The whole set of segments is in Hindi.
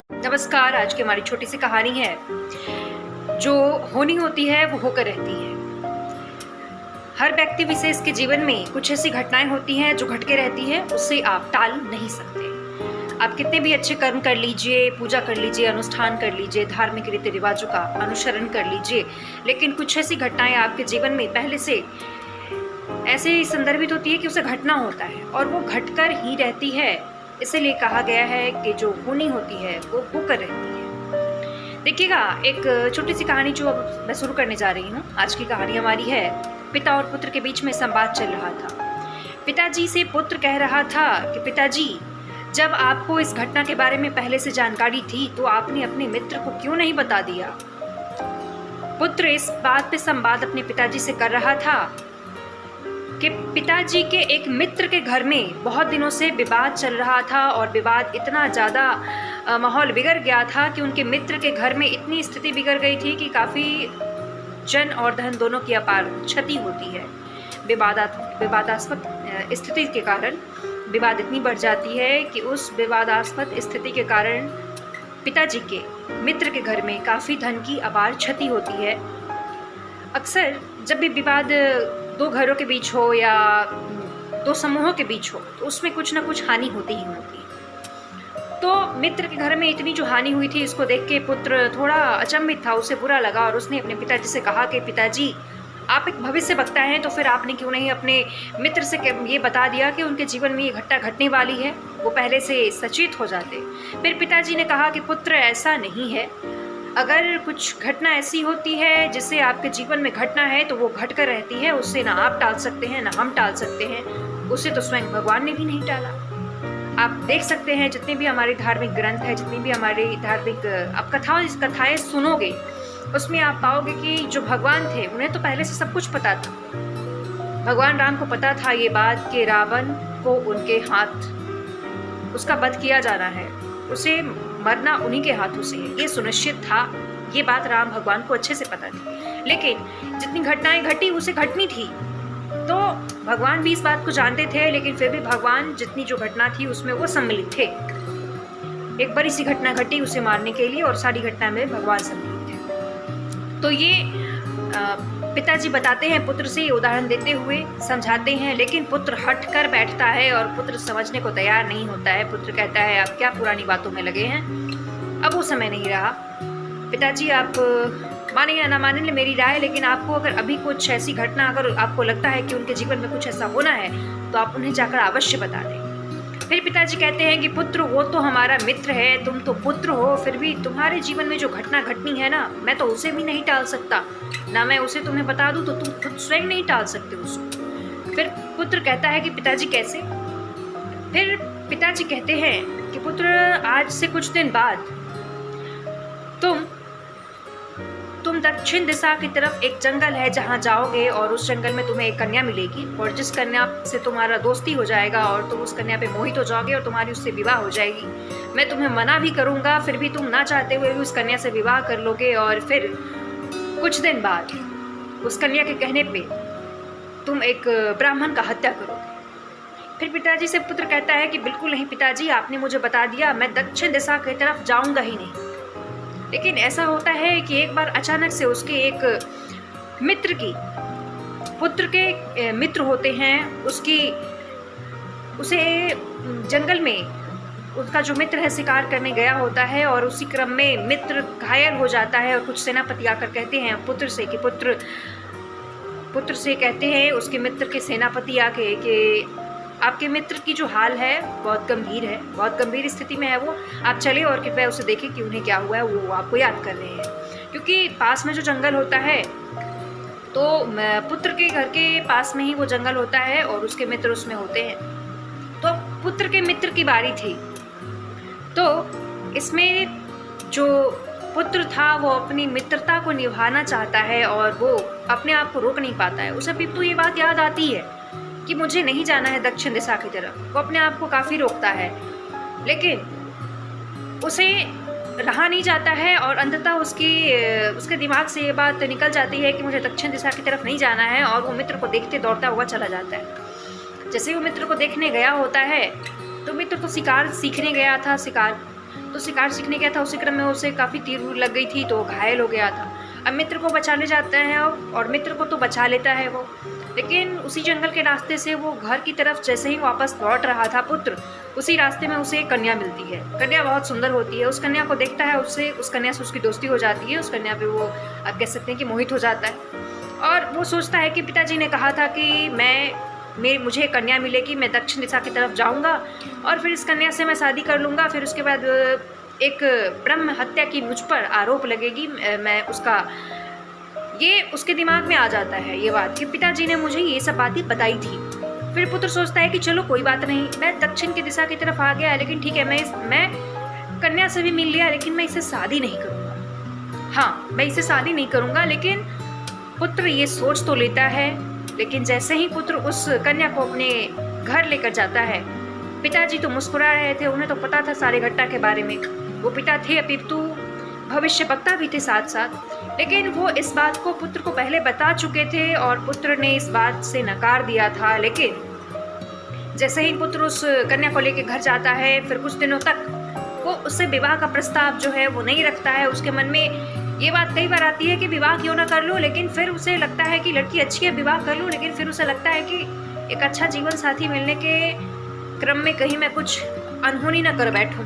नमस्कार। आज की हमारी छोटी सी कहानी है। जो होनी होती है वो होकर रहती है। हर व्यक्ति विशेष के जीवन में कुछ ऐसी घटनाएं होती हैं जो घट के रहती है, उससे आप टाल नहीं सकते। आप कितने भी अच्छे कर्म कर लीजिए, पूजा कर लीजिए, अनुष्ठान कर लीजिए, धार्मिक रीति रिवाजों का अनुसरण कर लीजिए, लेकिन कुछ ऐसी घटनाएं आपके जीवन में पहले से ऐसे संदर्भित होती है कि उसे घटना होता है और वो घटकर ही रहती है। इसीलिए कहा गया है कि जो होनी होती है वो होकर रहती है। देखिएगा, एक छोटी सी कहानी जो अब मैं शुरू करने जा रही हूँ। आज की कहानी हमारी है, पिता और पुत्र के बीच में संवाद चल रहा था। पिताजी से पुत्र कह रहा था कि पिताजी, जब आपको इस घटना के बारे में पहले से जानकारी थी तो आपने अपने मित्र को क्यों नहीं बता दिया। पुत्र इस बात पे संवाद अपने पिताजी से कर रहा था कि पिताजी के एक मित्र के घर में बहुत दिनों से विवाद चल रहा था और विवाद इतना ज़्यादा माहौल बिगड़ गया था कि उनके मित्र के घर में इतनी स्थिति बिगड़ गई थी कि काफ़ी जन और धन दोनों की अपार क्षति होती है। विवादास्पद स्थिति के कारण विवाद इतनी बढ़ जाती है कि उस विवादास्पद स्थिति के कारण पिताजी के मित्र के घर में काफ़ी धन की अपार क्षति होती है। अक्सर जब भी विवाद दो घरों के बीच हो या दो समूहों के बीच हो तो उसमें कुछ ना कुछ हानि होती ही होती है। तो मित्र के घर में इतनी जो हानि हुई थी, इसको देख के पुत्र थोड़ा अचंभित था, उसे बुरा लगा और उसने अपने पिताजी से कहा कि पिताजी, आप एक भविष्य वक्ता हैं, तो फिर आपने क्यों नहीं अपने मित्र से ये बता दिया कि उनके जीवन में ये घटना घटने वाली है, वो पहले से सचेत हो जाते। फिर पिताजी ने कहा कि पुत्र, ऐसा नहीं है। अगर कुछ घटना ऐसी होती है जिससे आपके जीवन में घटना है तो वो घट कर रहती है, उससे ना आप टाल सकते हैं ना हम टाल सकते हैं। उसे तो स्वयं भगवान ने भी नहीं टाला। आप देख सकते हैं जितने भी हमारे धार्मिक ग्रंथ है, जितनी भी हमारी धार्मिक आप कथाएं सुनोगे, उसमें आप पाओगे कि जो भगवान थे उन्हें तो पहले से सब कुछ पता था। भगवान राम को पता था ये बात कि रावण को उनके हाथ उसका वध किया जाना है, उसे मरना उन्हीं के हाथों से है, ये सुनिश्चित था। ये बात राम भगवान को अच्छे से पता थी, लेकिन जितनी घटनाएं घटी उसे घटनी थी। तो भगवान भी इस बात को जानते थे, लेकिन फिर भी भगवान जितनी जो घटना थी उसमें वो सम्मिलित थे। एक बड़ी सी घटना घटी उसे मारने के लिए और सारी घटना में भगवान सम्मिलित थे। तो ये पिताजी बताते हैं पुत्र से, उदाहरण देते हुए समझाते हैं, लेकिन पुत्र हट कर बैठता है और पुत्र समझने को तैयार नहीं होता है। पुत्र कहता है, आप क्या पुरानी बातों में लगे हैं, अब वो समय नहीं रहा। पिताजी, आप माने या ना माने मेरी राय, लेकिन आपको अगर अभी कुछ ऐसी घटना अगर आपको लगता है कि उनके जीवन में कुछ ऐसा होना है तो आप उन्हें जाकर अवश्य बता दें। फिर पिताजी कहते हैं कि पुत्र, वो तो हमारा मित्र है, तुम तो पुत्र हो, फिर भी तुम्हारे जीवन में जो घटना घटनी है ना, मैं तो उसे भी नहीं टाल सकता, ना मैं उसे तुम्हें बता दूं तो तुम खुद स्वयं नहीं टाल सकते उसको। फिर पुत्र कहता है कि पिताजी कैसे। फिर पिताजी कहते हैं कि पुत्र, आज से कुछ दिन बाद तुम दक्षिण दिशा की तरफ एक जंगल है जहाँ जाओगे और उस जंगल में तुम्हें एक कन्या मिलेगी और जिस कन्या से तुम्हारा दोस्ती हो जाएगा और तुम उस कन्या पे मोहित हो जाओगे और तुम्हारी उससे विवाह हो जाएगी। मैं तुम्हें मना भी करूँगा, फिर भी तुम ना चाहते हुए भी उस कन्या से विवाह कर लोगे और फिर कुछ दिन बाद उस कन्या के कहने पे तुम एक ब्राह्मण का हत्या करोगे। फिर पिताजी से पुत्र कहता है कि बिल्कुल नहीं पिताजी, आपने मुझे बता दिया, मैं दक्षिण दिशा की तरफ जाऊँगा ही नहीं। लेकिन ऐसा होता है कि एक बार अचानक से उसके एक मित्र की, पुत्र के मित्र होते हैं, उसे जंगल में उसका जो मित्र है शिकार करने गया होता है और उसी क्रम में मित्र घायल हो जाता है और कुछ सेनापति आकर कहते हैं पुत्र से कि पुत्र से कहते हैं उसके मित्र के सेनापति आके कि आपके मित्र की जो हाल है बहुत गंभीर है, बहुत गंभीर स्थिति में है वो, आप चले और कृपया उसे देखें कि उन्हें क्या हुआ है। वो आपको याद कर रहे हैं, क्योंकि पास में जो जंगल होता है तो पुत्र के घर के पास में ही वो जंगल होता है और उसके मित्र उसमें होते हैं। तो पुत्र के मित्र की बारी थी। तो इसमें जो पुत्र था वो अपनी मित्रता को निभाना चाहता है और वो अपने आप को रोक नहीं पाता है। उसे भी तो ये बात याद आती है कि मुझे नहीं जाना है दक्षिण दिशा की तरफ। वो अपने आप को काफ़ी रोकता है, लेकिन उसे रहा नहीं जाता है और अंततः उसके दिमाग से ये बात निकल जाती है कि मुझे दक्षिण दिशा की तरफ नहीं जाना है और वो मित्र को देखते दौड़ता हुआ चला जाता है। जैसे वो मित्र को देखने गया होता है तो मित्र तो शिकार सीखने गया था, शिकार तो शिकार सीखने गया था, उसी क्रम में उसे काफ़ी तीर लग गई थी तो घायल हो गया था। अब मित्र को बचाने जाता है और मित्र को तो बचा लेता है वो, लेकिन उसी जंगल के रास्ते से वो घर की तरफ जैसे ही वापस लौट रहा था पुत्र, उसी रास्ते में उसे एक कन्या मिलती है। कन्या बहुत सुंदर होती है। उस कन्या को देखता है, उस कन्या से उसकी दोस्ती हो जाती है। उस कन्या पे वो आप कह सकते हैं कि मोहित हो जाता है और वो सोचता है कि पिताजी ने कहा था कि मुझे कन्या मिलेगी, मैं दक्षिण दिशा की तरफ जाऊंगा और फिर इस कन्या से मैं शादी कर लूँगा, फिर उसके बाद एक ब्रह्म हत्या की मुझ पर आरोप लगेगी, मैं उसका, ये उसके दिमाग में आ जाता है ये बात कि पिताजी ने मुझे ये सब बातें बताई थी। फिर पुत्र सोचता है कि चलो कोई बात नहीं, मैं दक्षिण की दिशा की तरफ आ गया, लेकिन ठीक है, मैं कन्या से भी मिल लिया, लेकिन मैं इससे शादी नहीं करूँगा। हाँ, मैं इससे शादी नहीं करूँगा। लेकिन पुत्र ये सोच तो लेता है, लेकिन जैसे ही पुत्र उस कन्या को अपने घर लेकर जाता है, पिताजी तो मुस्कुरा रहे थे, उन्हें तो पता था सारे घटना के बारे में। वो पिता थे अपितु भविष्य वक्ता भी थे साथ साथ, लेकिन वो इस बात को पुत्र को पहले बता चुके थे और पुत्र ने इस बात से नकार दिया था। लेकिन जैसे ही पुत्र उस कन्या को लेकर घर जाता है, फिर कुछ दिनों तक वो उससे विवाह का प्रस्ताव जो है वो नहीं रखता है। उसके मन में ये बात कई बार आती है कि विवाह क्यों ना कर लूं, लेकिन फिर उसे लगता है कि लड़की अच्छी है, विवाह कर लूं, लेकिन फिर उसे लगता है कि एक अच्छा जीवन साथी मिलने के क्रम में कहीं मैं कुछ अनहोनी ना कर बैठूं,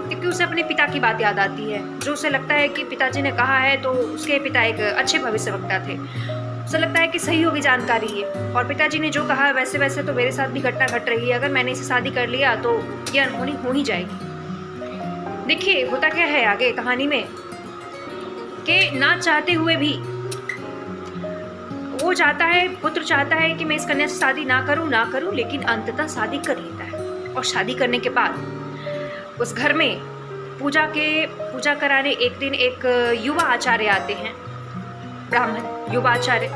क्योंकि उसे अपने पिता की बात याद आती है, जो उसे लगता है कि पिताजी ने कहा है तो उसके पिता एक अच्छे भविष्यवक्ता थे। उसे लगता है कि सही होगी जानकारी ये, और पिताजी ने जो कहा वैसे वैसे तो मेरे साथ भी घटना घट रही है, अगर मैंने इसे शादी कर लिया तो ये अनहोनी हो ही जाएगी। देखिए होता क्या है आगे कहानी में कि ना चाहते हुए भी वो चाहता है, पुत्र चाहता है कि मैं इस कन्या से शादी ना करूं, लेकिन अंततः शादी कर लेता है। और शादी करने के बाद उस घर में पूजा कराने एक दिन एक युवा आचार्य आते हैं, ब्राह्मण युवा आचार्य,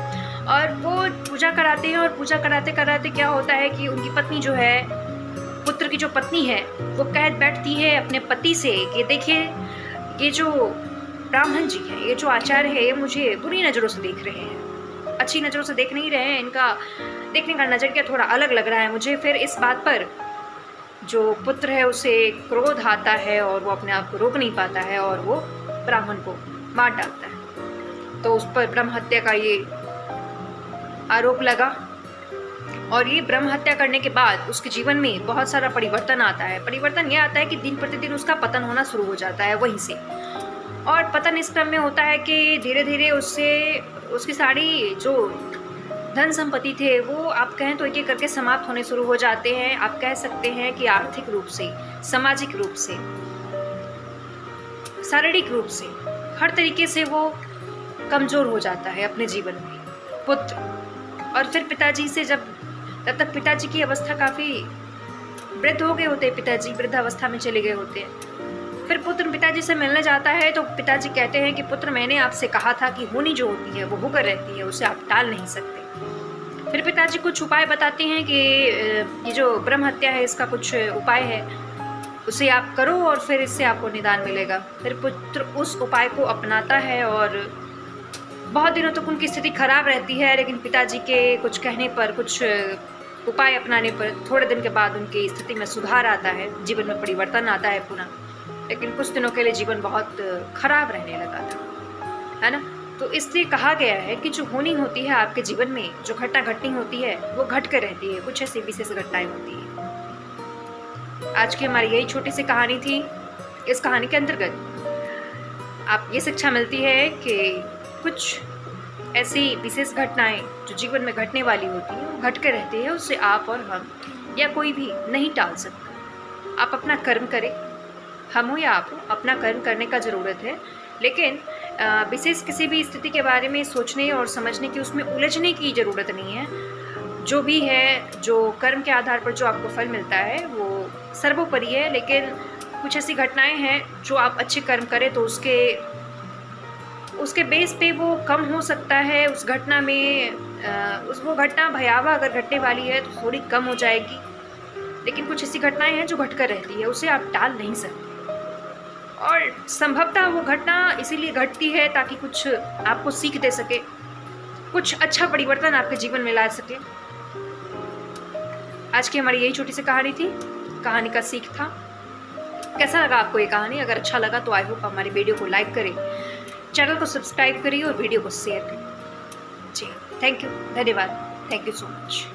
और वो पूजा कराते हैं। और पूजा कराते कराते क्या होता है कि उनकी पत्नी जो है, पुत्र की जो पत्नी है, वो कह बैठती है अपने पति से कि देखिए ये जो ब्राह्मण जी हैं, ये जो आचार्य है, ये मुझे बुरी नज़रों से देख रहे हैं, अच्छी नज़रों से देख नहीं रहे हैं, इनका देखने का नज़रिया थोड़ा अलग लग रहा है मुझे। फिर इस बात पर जो पुत्र है उसे क्रोध आता है और वो अपने आप को रोक नहीं पाता है और वो ब्राह्मण को मार डालता है। तो उस पर ब्रह्म हत्या का ये आरोप लगा, और ये ब्रह्म हत्या करने के बाद उसके जीवन में बहुत सारा परिवर्तन आता है। परिवर्तन ये आता है कि दिन प्रतिदिन उसका पतन होना शुरू हो जाता है वहीं से, और पतन इस क्रम में होता है कि धीरे धीरे उसकी सारी जो धन संपत्ति थे वो आप कहें तो एक एक करके समाप्त होने शुरू हो जाते हैं। आप कह सकते हैं कि आर्थिक रूप से, सामाजिक रूप से, शारीरिक रूप से, हर तरीके से वो कमज़ोर हो जाता है अपने जीवन में पुत्र। और फिर पिताजी से तब तक पिताजी की अवस्था काफ़ी वृद्ध हो गए होते हैं, पिताजी वृद्धावस्था में चले गए होते हैं। फिर पुत्र पिताजी से मिलने जाता है तो पिताजी कहते हैं कि पुत्र मैंने आपसे कहा था कि होनी जो होती है वो होकर रहती है, उसे आप टाल नहीं सकते। फिर पिताजी कुछ उपाय बताते हैं कि ये जो ब्रह्म हत्या है इसका कुछ उपाय है, उसे आप करो और फिर इससे आपको निदान मिलेगा। फिर पुत्र उस उपाय को अपनाता है और बहुत दिनों तक उनकी स्थिति खराब रहती है, लेकिन पिताजी के कुछ कहने पर, कुछ उपाय अपनाने पर थोड़े दिन के बाद उनकी स्थिति में सुधार आता है, जीवन में परिवर्तन आता है पुनः। लेकिन कुछ दिनों के लिए जीवन बहुत खराब रहने लगा था, है ना। तो इसलिए कहा गया है कि जो होनी होती है आपके जीवन में, जो घटना घटनी होती है वो घट कर रहती है, कुछ ऐसी विशेष घटनाएं होती है। आज की हमारी यही छोटी सी कहानी थी। इस कहानी के अंतर्गत आप ये शिक्षा मिलती है कि कुछ ऐसी विशेष घटनाएं जो जीवन में घटने वाली होती हैं वो घट कर रहती है, उससे आप और हम या कोई भी नहीं टाल सकता। आप अपना कर्म करें, हम हो या आप हो, अपना कर्म करने का ज़रूरत है, लेकिन विशेष किसी भी स्थिति के बारे में सोचने और समझने की, उसमें उलझने की ज़रूरत नहीं है। जो भी है, जो कर्म के आधार पर जो आपको फल मिलता है वो सर्वोपरि है, लेकिन कुछ ऐसी घटनाएं हैं जो आप अच्छे कर्म करें तो उसके बेस पे वो कम हो सकता है। उस घटना में वो घटना भयावह अगर घटने वाली है तो थोड़ी कम हो जाएगी, लेकिन कुछ ऐसी घटनाएं हैं जो घट कर रहती है, उसे आप टाल नहीं सकते। और संभवतः वो घटना इसीलिए घटती है ताकि कुछ आपको सीख दे सके, कुछ अच्छा परिवर्तन आपके जीवन में ला सके। आज की हमारी यही छोटी सी कहानी थी। कहानी का सीख था कैसा लगा आपको ये कहानी? अगर अच्छा लगा तो आई होप हमारी वीडियो को लाइक करें, चैनल को सब्सक्राइब करिए और वीडियो को शेयर करें। जी, थैंक यू, धन्यवाद, थैंक यू सो मच।